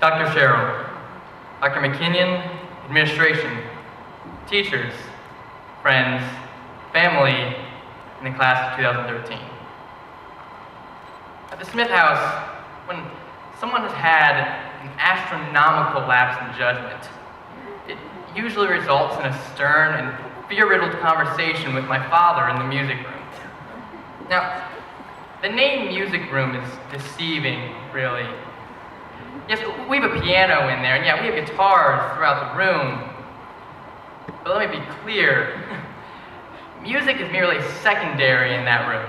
Dr. Sherrill, Dr. McKinnon, administration, teachers, friends, family, and the class of 2013. At the Smith House, when someone has had an astronomical lapse in judgment, it usually results in a stern and fear-riddled conversation with my father in the music room. Now, the name music room is deceiving, really. Yes, we have a piano in there, and yeah, we have guitars throughout the room. But let me be clear, music is merely secondary in that room.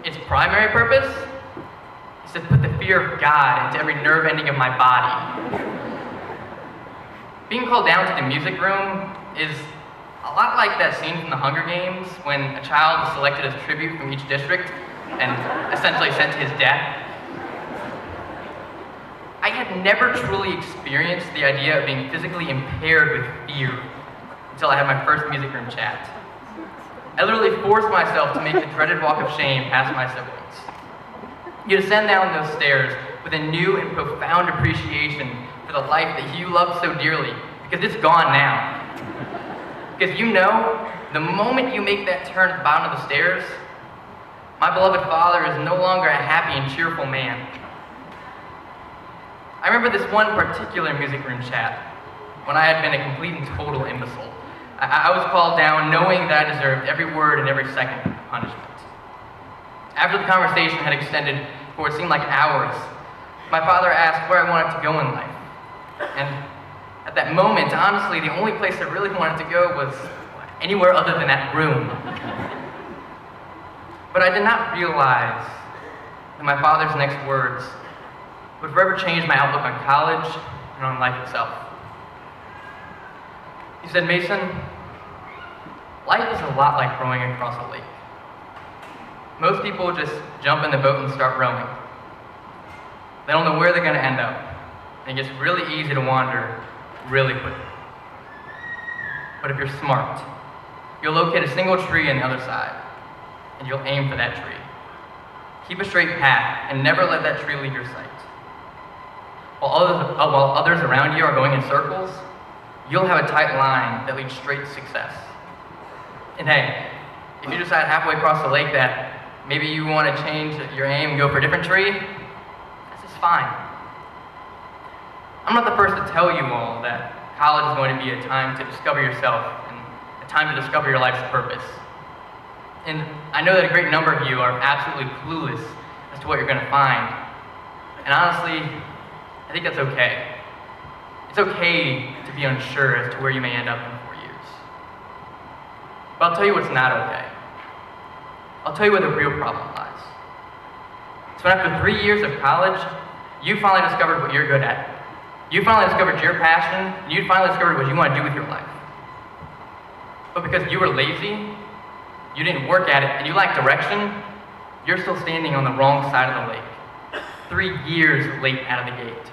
Its primary purpose is to put the fear of God into every nerve ending of my body. Being called down to the music room is a lot like that scene from the Hunger Games when a child is selected as tribute from each district and essentially sent to his death. I had never truly experienced the idea of being physically impaired with fear until I had my first music room chat. I literally forced myself to make the dreaded walk of shame past my siblings. You descend down those stairs with a new and profound appreciation for the life that you love so dearly, because it's gone now. Because you know, the moment you make that turn at the bottom of the stairs, my beloved father is no longer a happy and cheerful man. I remember this one particular music room chat when I had been a complete and total imbecile. I was called down knowing that I deserved every word and every second of punishment. After the conversation had extended for what seemed like hours, my father asked where I wanted to go in life. And at that moment, honestly, the only place I really wanted to go was anywhere other than that room. But I did not realize that my father's next words would forever change my outlook on college and on life itself. He said, "Mason, life is a lot like rowing across a lake. Most people just jump in the boat and start rowing. They don't know where they're going to end up, and it gets really easy to wander really quickly. But if you're smart, you'll locate a single tree on the other side, and you'll aim for that tree. Keep a straight path, and never let that tree leave your sight. While others around you are going in circles, you'll have a tight line that leads straight to success. And hey, if you decide halfway across the lake that maybe you want to change your aim and go for a different tree, that's just fine. I'm not the first to tell you all that college is going to be a time to discover yourself and a time to discover your life's purpose. And I know that a great number of you are absolutely clueless as to what you're going to find. And honestly, I think that's okay. It's okay to be unsure as to where you may end up in 4 years. But I'll tell you what's not okay. I'll tell you where the real problem lies. So after 3 years of college, you finally discovered what you're good at. You finally discovered your passion, and you finally discovered what you want to do with your life. But because you were lazy, you didn't work at it, and you lacked direction, you're still standing on the wrong side of the lake, 3 years late out of the gate.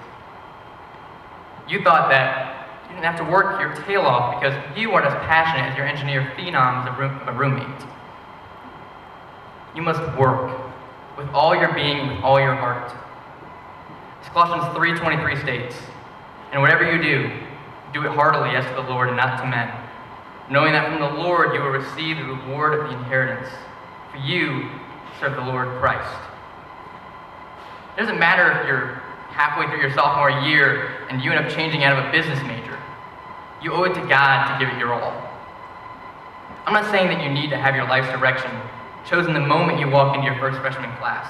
You thought that you didn't have to work your tail off because you weren't as passionate as your engineer phenoms of a roommate. You must work with all your being, with all your heart. As Colossians 3:23 states, "And whatever you do it heartily as to the Lord and not to men, knowing that from the Lord you will receive the reward of the inheritance. For you serve the Lord Christ." It doesn't matter if you're halfway through your sophomore year and you end up changing out of a business major. You owe it to God to give it your all. I'm not saying that you need to have your life's direction chosen the moment you walk into your first freshman class.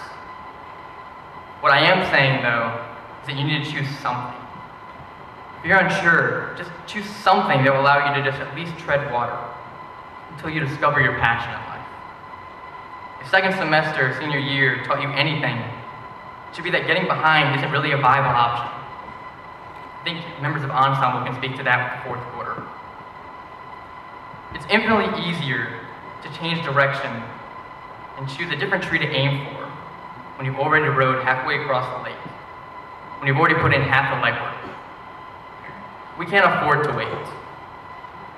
What I am saying, though, is that you need to choose something. If you're unsure, just choose something that will allow you to just at least tread water until you discover your passion in life. If second semester, senior year, taught you anything, it should be that getting behind isn't really a viable option. I think members of Ensemble can speak to that with the fourth quarter. It's infinitely easier to change direction and choose a different tree to aim for when you've already rowed halfway across the lake, when you've already put in half the legwork. We can't afford to wait.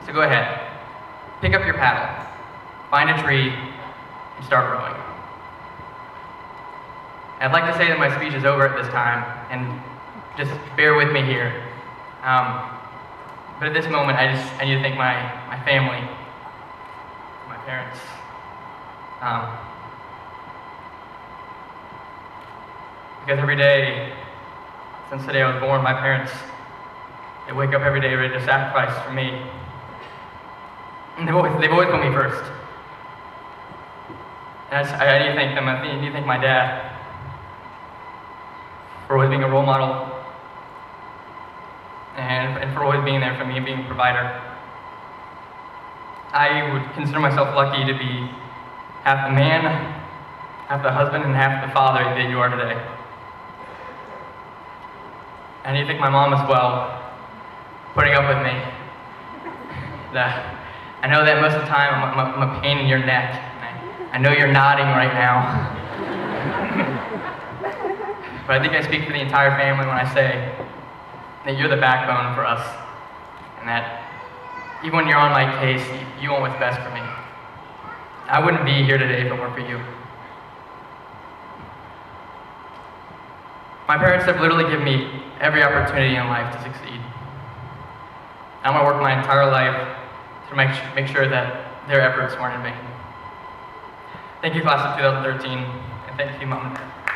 So go ahead, pick up your paddle, find a tree, and start rowing. I'd like to say that my speech is over at this time, and just bear with me here. But at this moment, I need to thank my family, my parents. Because every day, since the day I was born, my parents, they wake up every day ready to sacrifice for me. And they've always put me first. And I need to thank them. I need to thank my dad for always being a role model and for always being there for me and being a provider. I would consider myself lucky to be half the man, half the husband, and half the father that you are today. I need to thank my mom as well, putting up with me. I know that most of the time I'm a pain in your neck. I know you're nodding right now. But I think I speak for the entire family when I say that you're the backbone for us. And that even when you're on my case, you want what's best for me. I wouldn't be here today if it weren't for you. My parents have literally given me every opportunity in life to succeed. I'm going to work my entire life to make sure that their efforts weren't in vain. Thank you, class of 2013, and thank you, Mom and Dad.